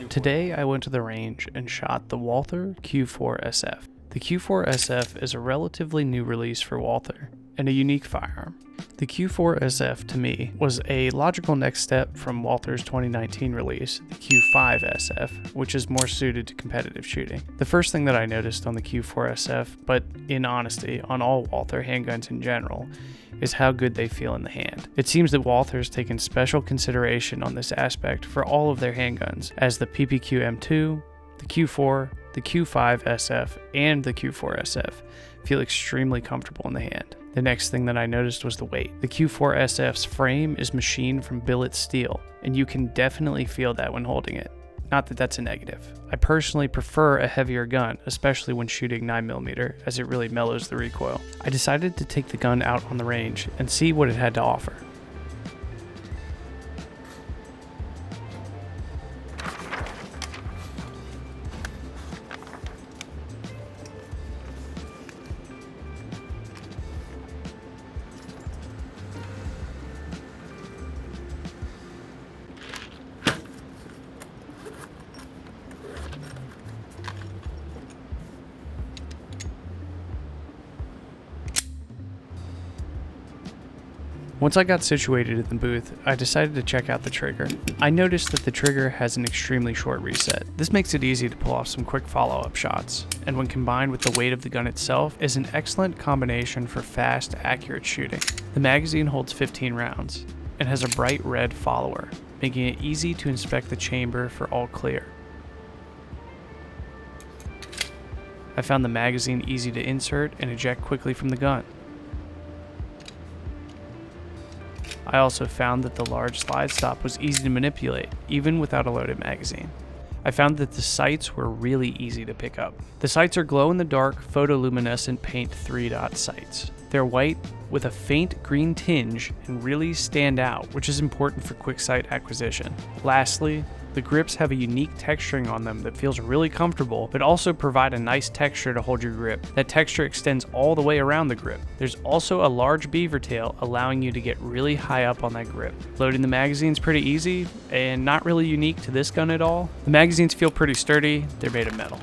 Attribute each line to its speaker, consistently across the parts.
Speaker 1: Today I went to the range and shot the Walther Q4SF. The Q4SF is a relatively new release for Walther and a unique firearm. The Q4SF to me was a logical next step from Walther's 2019 release, the Q5SF, which is more suited to competitive shooting. The first thing that I noticed on the Q4SF, but in honesty on all Walther handguns in general, is how good they feel in the hand. It seems that Walther's taken special consideration on this aspect for all of their handguns, as the PPQ M2, the Q4, the Q5SF, and the Q4SF feel extremely comfortable in the hand. The next thing that I noticed was the weight. The Q4SF's frame is machined from billet steel, and you can definitely feel that when holding it. Not that that's a negative. I personally prefer a heavier gun, especially when shooting 9mm, as it really mellows the recoil. I decided to take the gun out on the range and see what it had to offer. Once I got situated in the booth, I decided to check out the trigger. I noticed that the trigger has an extremely short reset. This makes it easy to pull off some quick follow-up shots, and when combined with the weight of the gun itself, is an excellent combination for fast, accurate shooting. The magazine holds 15 rounds, and has a bright red follower, making it easy to inspect the chamber for all clear. I found the magazine easy to insert and eject quickly from the gun. I also found that the large slide stop was easy to manipulate, even without a loaded magazine. I found that the sights were really easy to pick up. The sights are glow-in-the-dark photoluminescent paint 3-dot sights. They're white with a faint green tinge and really stand out, which is important for quick sight acquisition. Lastly, the grips have a unique texturing on them that feels really comfortable, but also provide a nice texture to hold your grip. That texture extends all the way around the grip. There's also a large beaver tail allowing you to get really high up on that grip. Loading the magazine's pretty easy and not really unique to this gun at all. The magazines feel pretty sturdy, they're made of metal.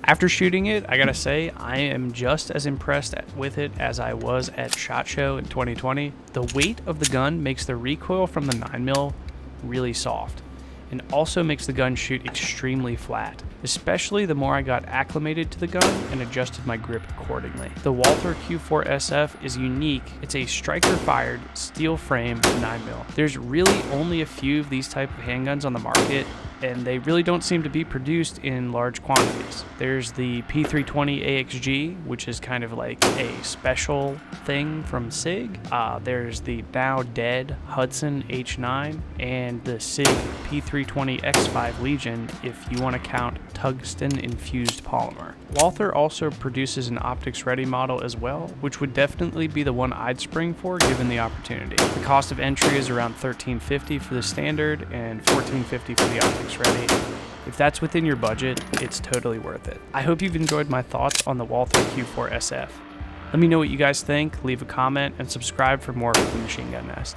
Speaker 1: After shooting it, I gotta say, I am just as impressed with it as I was at SHOT Show in 2020. The weight of the gun makes the recoil from the 9mm really soft, and also makes the gun shoot extremely flat, especially the more I got acclimated to the gun and adjusted my grip accordingly. The Walther Q4SF is unique. It's a striker-fired, steel-framed 9mm. There's really only a few of these type of handguns on the market, and they really don't seem to be produced in large quantities. There's the P320 AXG, which is kind of like a special thing from SIG. There's the now dead Hudson H9 and the SIG P320 X5 Legion, if you want to count tungsten infused polymer. Walther also produces an optics ready model as well, which would definitely be the one I'd spring for given the opportunity. The cost of entry is around $13.50 for the standard and $14.50 for the optics ready. If that's within your budget, it's totally worth it. I hope you've enjoyed my thoughts on the Walther Q4SF. Let me know what you guys think, leave a comment, and subscribe for more from the Machine Gun Nest.